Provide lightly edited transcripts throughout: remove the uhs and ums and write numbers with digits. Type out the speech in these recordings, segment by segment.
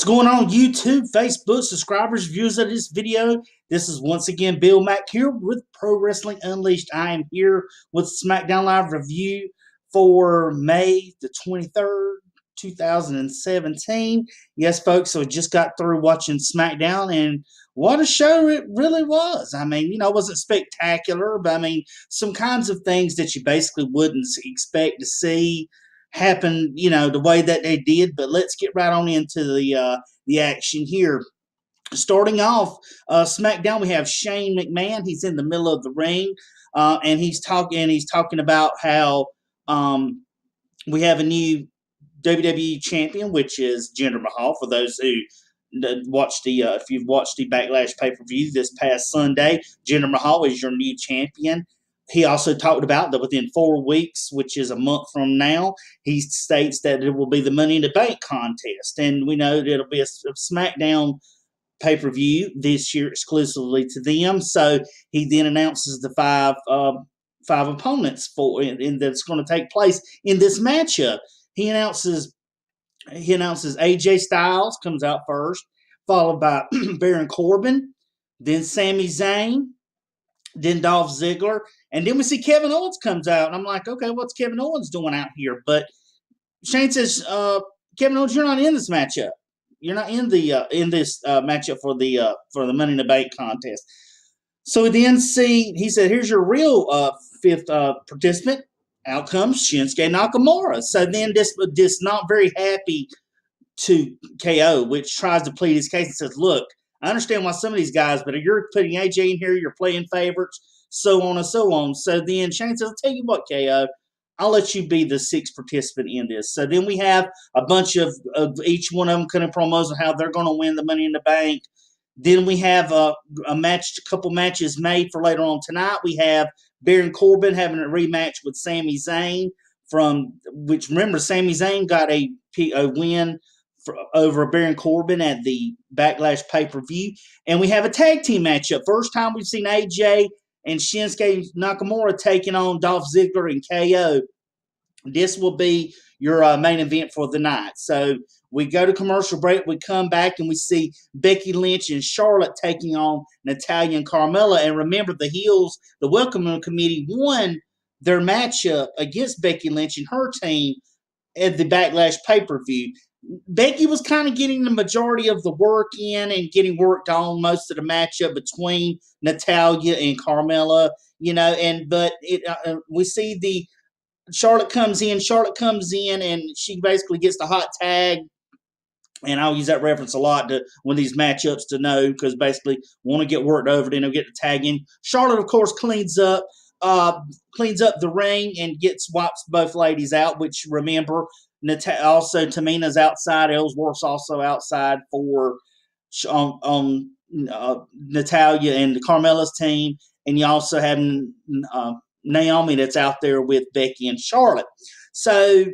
going on YouTube, Facebook, subscribers, viewers of this video? This is once again Bill Mack here with Pro Wrestling Unleashed. I am here with SmackDown Live review for May the 23rd, 2017. Yes, folks, so I just got through watching SmackDown, and what a show it really was. I mean, it wasn't spectacular, but I mean, some kinds of things that you basically wouldn't expect to see happen, the way that they did. But let's get right on into the action here. Starting off, SmackDown, we have Shane McMahon. He's in the middle of the ring, and he's talking about how we have a new WWE champion, which is Jinder Mahal. For those who watched if you've watched the Backlash pay-per-view this past Sunday, Jinder Mahal is your new champion. He also talked about that within 4 weeks, which is a month from now, he states that it will be the Money in the Bank contest. And we know that it'll be a SmackDown pay-per-view this year exclusively to them. So he then announces the five opponents and that's going to take place in this matchup. He announces AJ Styles comes out first, followed by Baron Corbin, then Sami Zayn, then Dolph Ziggler, and then we see Kevin Owens comes out, and I'm like, okay, what's Kevin Owens doing out here? But Shane says, Kevin Owens, you're not in this matchup. You're not in this matchup for the Money in the Bank contest. So we then he said, here's your real fifth participant. Out comes Shinsuke Nakamura. So then this not very happy to KO, which tries to plead his case and says, look, I understand why some of these guys, but you're putting AJ in here, you're playing favorites, so on and so on. So then Shane says, I'll tell you what, KO, I'll let you be the sixth participant in this. So then we have a bunch of each one of them cutting promos of how they're going to win the Money in the Bank. Then we have a couple matches made for later on tonight. We have Baron Corbin having a rematch with Sami Zayn which remember, Sami Zayn got a win over Baron Corbin at the Backlash pay-per-view. And we have a tag team matchup. First time we've seen AJ and Shinsuke Nakamura taking on Dolph Ziggler and KO. This will be your main event for the night. So we go to commercial break. We come back and we see Becky Lynch and Charlotte taking on Natalya and Carmella. And remember, the heels, the Welcome Committee, won their matchup against Becky Lynch and her team at the Backlash pay-per-view. Becky was kind of getting the majority of the work in and getting worked on most of the matchup between Natalya and Carmella, but we see Charlotte comes in and she basically gets the hot tag. And I'll use that reference a lot to one of these matchups to know, because basically want to get worked over, then they'll get the tag in. Charlotte, of course, cleans up the ring and wipes both ladies out, which remember, also Tamina's outside, Ellsworth's also outside for on Natalya and Carmella's team, and you also have Naomi that's out there with Becky and Charlotte. So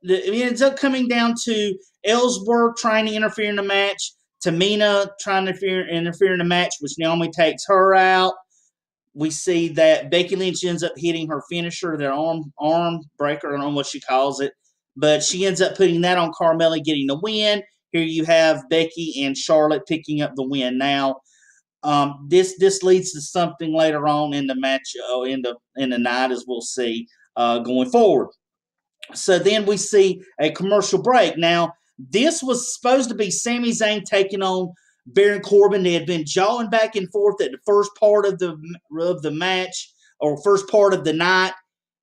it ends up coming down to Ellsworth trying to interfere in the match, Tamina trying to interfere in the match, which Naomi takes her out. We see that Becky Lynch ends up hitting her finisher, their arm breaker, I don't know what she calls it, but she ends up putting that on Carmella, getting the win. Here you have Becky and Charlotte picking up the win. Now, this leads to something later on in the match, in the night, as we'll see going forward. So then we see a commercial break. Now, this was supposed to be Sami Zayn taking on Baron Corbin. They had been jawing back and forth at the first part of the match, or first part of the night.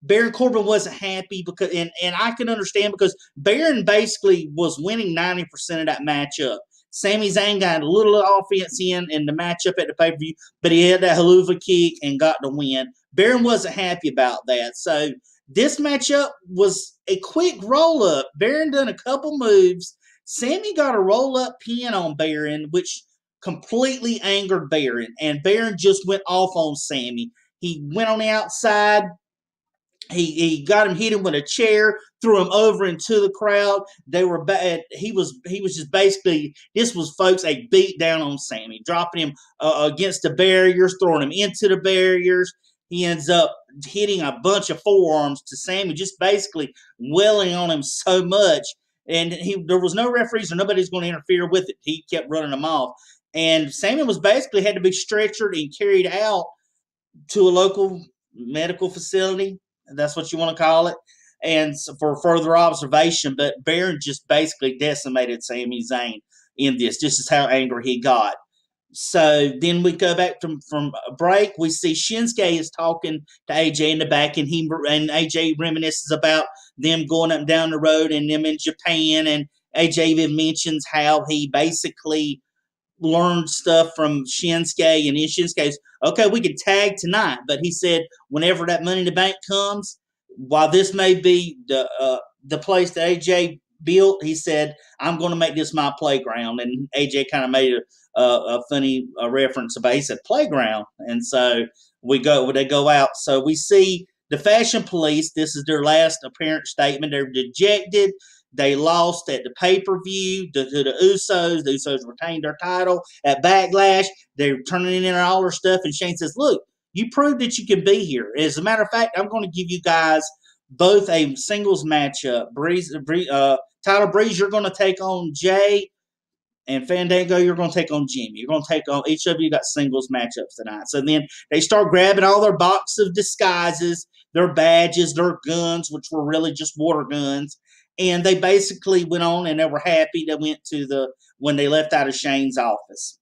Baron Corbin wasn't happy because, and I can understand, because Baron basically was winning 90% of that matchup. Sami Zayn got a little offense in the matchup at the pay-per-view, but he had that haluva kick and got the win. Baron wasn't happy about that. So this matchup was a quick roll-up. Baron done a couple moves. Sami got a roll-up pin on Baron, which completely angered Baron, and Baron just went off on Sami. He went on the outside. He got him, hit him with a chair, threw him over into the crowd. They were bad. He was just basically, this was, folks, a beat down on Sami, dropping him against the barriers, throwing him into the barriers. He ends up hitting a bunch of forearms to Sami, just basically wailing on him so much and there was no referees or nobody's going to interfere with it. He kept running them off, and Samuel was basically had to be stretchered and carried out to a local medical facility. That's what you want to call it, and so for further observation. But Baron just basically decimated Sami Zayn in this. This is how angry he got. So then we go back from a break. We see Shinsuke is talking to AJ in the back, and AJ reminisces about them going up and down the road and them in Japan. And AJ even mentions how he basically learned stuff from Shinsuke, and then Shinsuke's okay. We could tag tonight, but he said whenever that Money in the Bank comes, while this may be the place that AJ built, he said I'm going to make this my playground, and AJ kind of made a funny reference about he said playground, and so they go out. So we see the Fashion Police. This is their last apparent statement. They're dejected. They lost at the pay-per-view to the Usos. The Usos retained their title at Backlash. They're turning in all their stuff, and Shane says, look, you proved that you can be here. As a matter of fact, I'm going to give you guys both a singles matchup. Tyler Breeze, you're going to take on Jay, and Fandango, you're going to take on Jimmy. You're going to take on each of you got singles matchups tonight. So then they start grabbing all their box of disguises, their badges, their guns, which were really just water guns. And they basically went on and they were happy. They went to when they left out of Shane's office.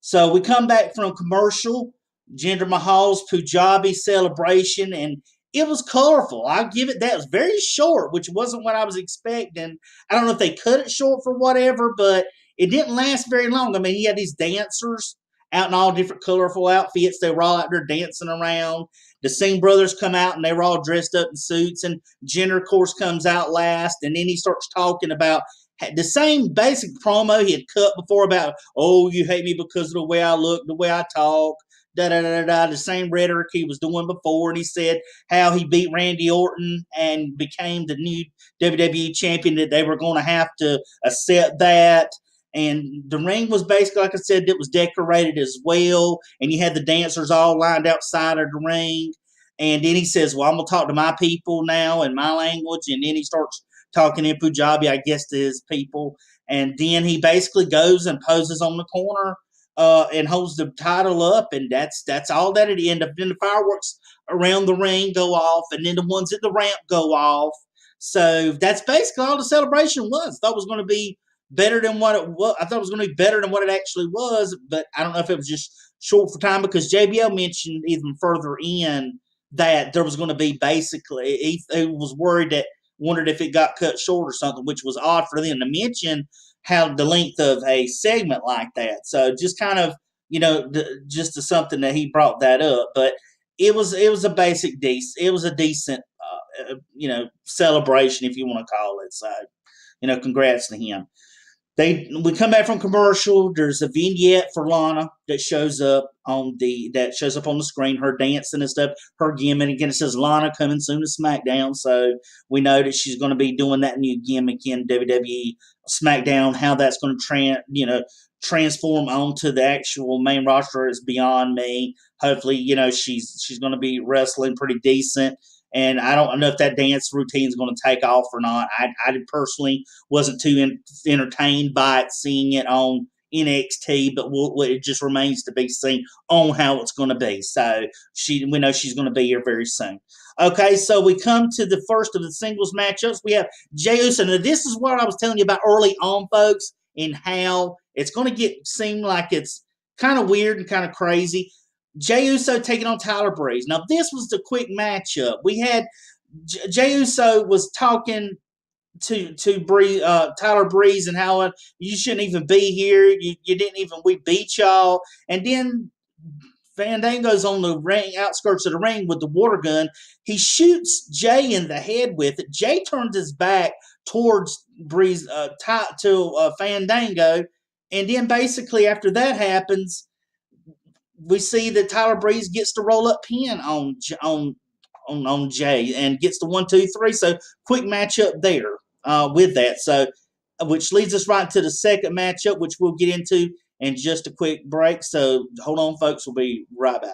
So we come back from commercial, Jinder Mahal's Punjabi celebration, and it was colorful. I'll give it that. It was very short, which wasn't what I was expecting. I don't know if they cut it short for whatever, but it didn't last very long. I mean, he had these dancers out in all different colorful outfits. They were all out there dancing around. The Singh brothers come out, and they were all dressed up in suits. And Jinder, of course, comes out last. And then he starts talking about the same basic promo he had cut before about, oh, you hate me because of the way I look, the way I talk, da-da-da-da-da, the same rhetoric he was doing before. And he said how he beat Randy Orton and became the new WWE champion, that they were going to have to accept that. And the ring was basically, like I said, it was decorated as well. And you had the dancers all lined outside of the ring. And then he says, well, I'm going to talk to my people now in my language. And then he starts talking in Punjabi, I guess, to his people. And then he basically goes and poses on the corner and holds the title up. And that's all that it ended up. Then the fireworks around the ring go off. And then the ones at the ramp go off. So that's basically all the celebration was. I thought it was going to be better than what it was. I thought it was going to be better than what it actually was, but I don't know if it was just short for time, because JBL mentioned even further in that there was going to be basically, he was wondered if it got cut short or something, which was odd for them to mention how the length of a segment like that. So just kind of, just something that he brought that up, but it was a decent, celebration, if you want to call it. So, congrats to him. We come back from commercial. There's a vignette for Lana that shows up on the screen, her dancing and stuff, her gimmick. Again, it says Lana coming soon to SmackDown, so we know that she's going to be doing that new gimmick in WWE SmackDown. How that's going to transform onto the actual main roster is beyond me. Hopefully, she's going to be wrestling pretty decent. And I don't know if that dance routine is going to take off or not. I personally wasn't too entertained by it, seeing it on NXT, but it just remains to be seen on how it's going to be. So we know she's going to be here very soon. Okay, so we come to the first of the singles matchups. We have Jey Uso. Now, this is what I was telling you about early on, folks, and how it's going to seem like it's kind of weird and kind of crazy. Jey Uso taking on Tyler Breeze. Now, this was the quick matchup. We had Jey Uso was talking to Tyler Breeze and how you shouldn't even be here. You didn't even, we beat y'all. And then Fandango's on the ring, outskirts of the ring with the water gun. He shoots Jay in the head with it. Jay turns his back towards Breeze, to Fandango. And then basically after that happens, we see that Tyler Breeze gets to roll up pin on Jay and gets the 1, 2, 3. So quick matchup there with that. So which leads us right to the second matchup, which we'll get into in just a quick break. So hold on, folks. We'll be right back.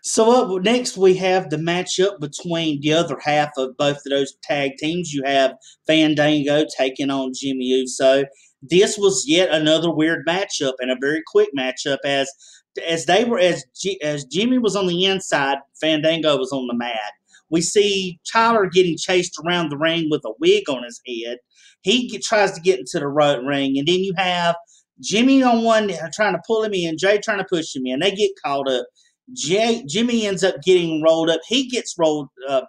So up next, we have the matchup between the other half of both of those tag teams. You have Fandango taking on Jimmy Uso. This was yet another weird matchup and a very quick matchup as Jimmy was on the inside, Fandango was on the mat. We see Tyler getting chased around the ring with a wig on his head. Tries to get into the ring, and then you have Jimmy on one trying to pull him in, Jay trying to push him in. They get caught up. Jimmy ends up getting rolled up. He gets rolled up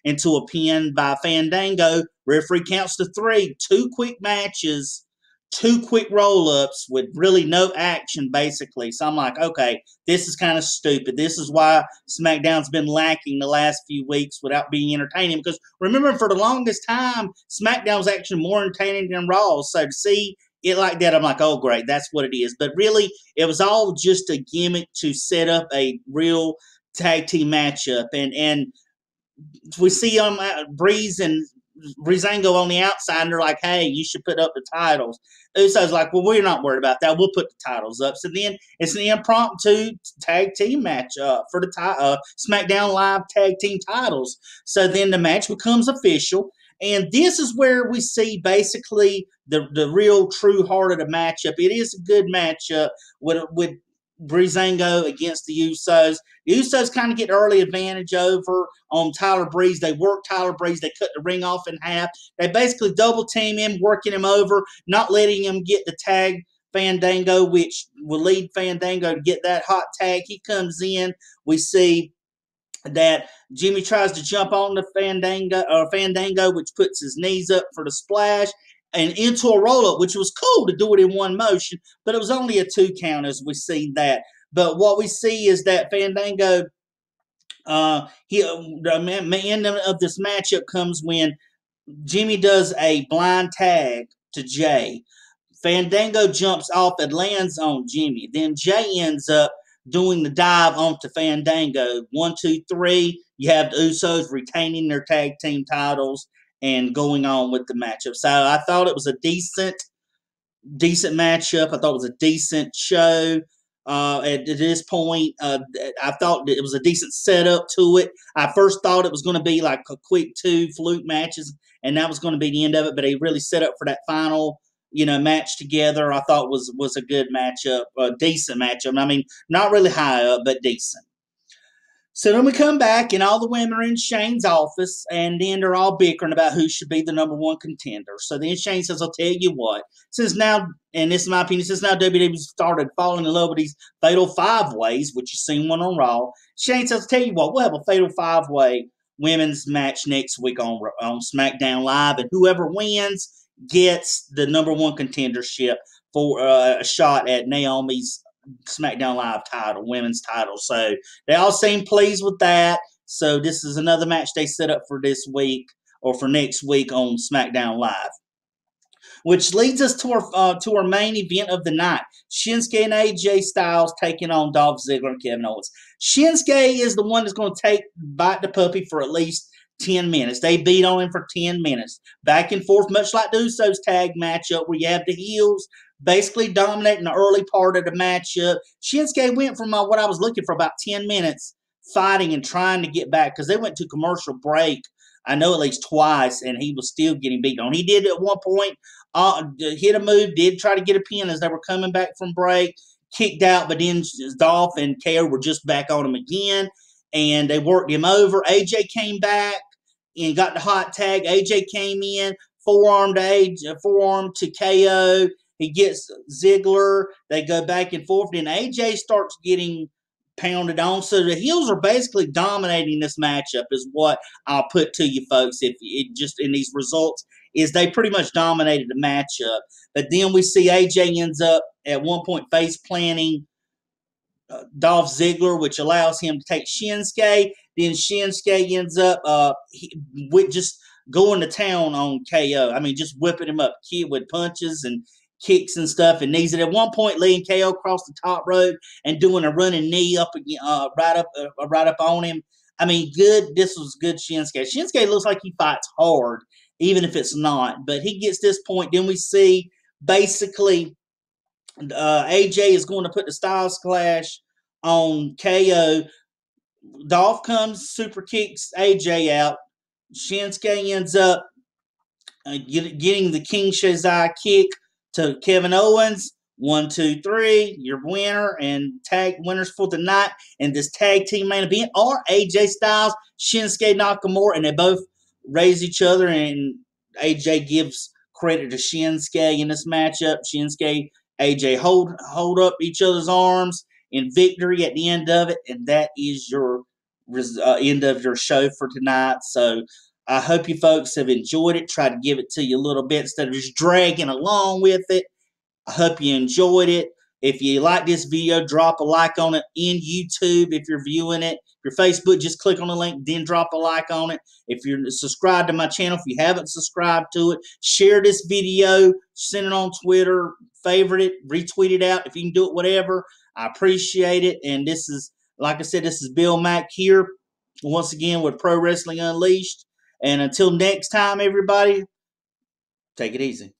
into a pin by Fandango. Referee counts to 3. 2 quick matches, 2 quick roll-ups with really no action, basically. So I'm like, okay, this is kind of stupid. This is why SmackDown's been lacking the last few weeks without being entertaining. Because remember, for the longest time, SmackDown was actually more entertaining than Raw. So to see it like that, I'm like, oh, great, that's what it is. But really, it was all just a gimmick to set up a real tag team matchup. And we see Breeze and Breezango on the outside, and they're like, hey, you should put up the titles. Uso's like, well, we're not worried about that. We'll put the titles up. So then it's an impromptu tag team match for the SmackDown Live tag team titles. So then the match becomes official. And this is where we see basically the real true heart of the matchup. It is a good matchup with Breezango against the Usos. The Usos kind of get early advantage over on Tyler Breeze. They work Tyler Breeze. They cut the ring off in half. They basically double team him, working him over, not letting him get the tag Fandango, which will lead Fandango to get that hot tag. He comes in. We see that Jimmy tries to jump on the Fandango, which puts his knees up for the splash and into a roll-up, which was cool to do it in one motion, but it was only a 2 count as we see that. But what we see is that Fandango, the end of this matchup comes when Jimmy does a blind tag to Jay. Fandango jumps off and lands on Jimmy. Then Jay ends up doing the dive onto Fandango. 1, 2, 3. You have the Usos retaining their tag team titles and going on with the matchup. So I thought it was a decent matchup. I thought it was a decent show. At this point, I thought it was a decent setup to it. I first thought it was going to be like a quick 2 fluke matches, and that was going to be the end of it. But they really set up for that final, match together. I thought was a good matchup, a decent matchup. I mean, not really high up, but decent. So then we come back, and all the women are in Shane's office, and then they're all bickering about who should be the number 1 contender. So then Shane says, I'll tell you what, since now, and this is my opinion, since now WWE started falling in love with these fatal 5-ways, which you've seen one on Raw, Shane says, I'll tell you what, we'll have a fatal 5-way women's match next week on SmackDown Live, and whoever wins gets the number 1 contendership for a shot at Naomi's SmackDown Live title, women's title. So they all seem pleased with that. So this is another match they set up for this week or for next week on SmackDown Live. Which leads us to our main event of the night. Shinsuke and AJ Styles taking on Dolph Ziggler and Kevin Owens. Shinsuke is the one that's going to bite the puppy for at least 10 minutes. They beat on him for 10 minutes. Back and forth, much like the Usos tag matchup where you have the heels basically dominating the early part of the matchup. Shinsuke went from what I was looking for about 10 minutes fighting and trying to get back because they went to commercial break, I know at least twice, and he was still getting beat on. He did at one point hit a move, did try to get a pin as they were coming back from break, kicked out, but then Dolph and KO were just back on him again, and they worked him over. AJ came back and got the hot tag. AJ came in, forearm to KO. He gets Ziggler. They go back and forth. Then AJ starts getting pounded on. So the heels are basically dominating this matchup is what I'll put to you folks. If it just in these results is they pretty much dominated the matchup. But then we see AJ ends up at one point face planting Dolph Ziggler, which allows him to take Shinsuke. Then Shinsuke ends up with just going to town on KO. I mean, just whipping him up with punches and kicks and stuff, and knees. And at one point, leading KO across the top rope and doing a running knee up again, right up on him. I mean, good. This was good Shinsuke. Shinsuke looks like he fights hard, even if it's not. But he gets this point. Then we see basically AJ is going to put the Styles Clash on KO. Dolph comes, super kicks AJ out. Shinsuke ends up getting the King Shazai kick to Kevin Owens. 1, 2, 3, your winner and tag winners for the night. And this tag team main event are AJ Styles, Shinsuke Nakamura, and they both raise each other. And AJ gives credit to Shinsuke in this matchup. Shinsuke, AJ hold up each other's arms in victory at the end of it, and that is your end of your show for tonight. So I hope you folks have enjoyed it. Try to give it to you a little bit instead of just dragging along with it. I hope you enjoyed it. If you like this video, drop a like on it in YouTube if you're viewing it. If you're Facebook, just click on the link, then drop a like on it. If you're subscribed to my channel, if you haven't subscribed to it, share this video, send it on Twitter, favorite it, retweet it out. If you can do it, whatever, I appreciate it. And this is, like I said, this is Bill Mack here, once again with Pro Wrestling Unleashed. And until next time, everybody, take it easy.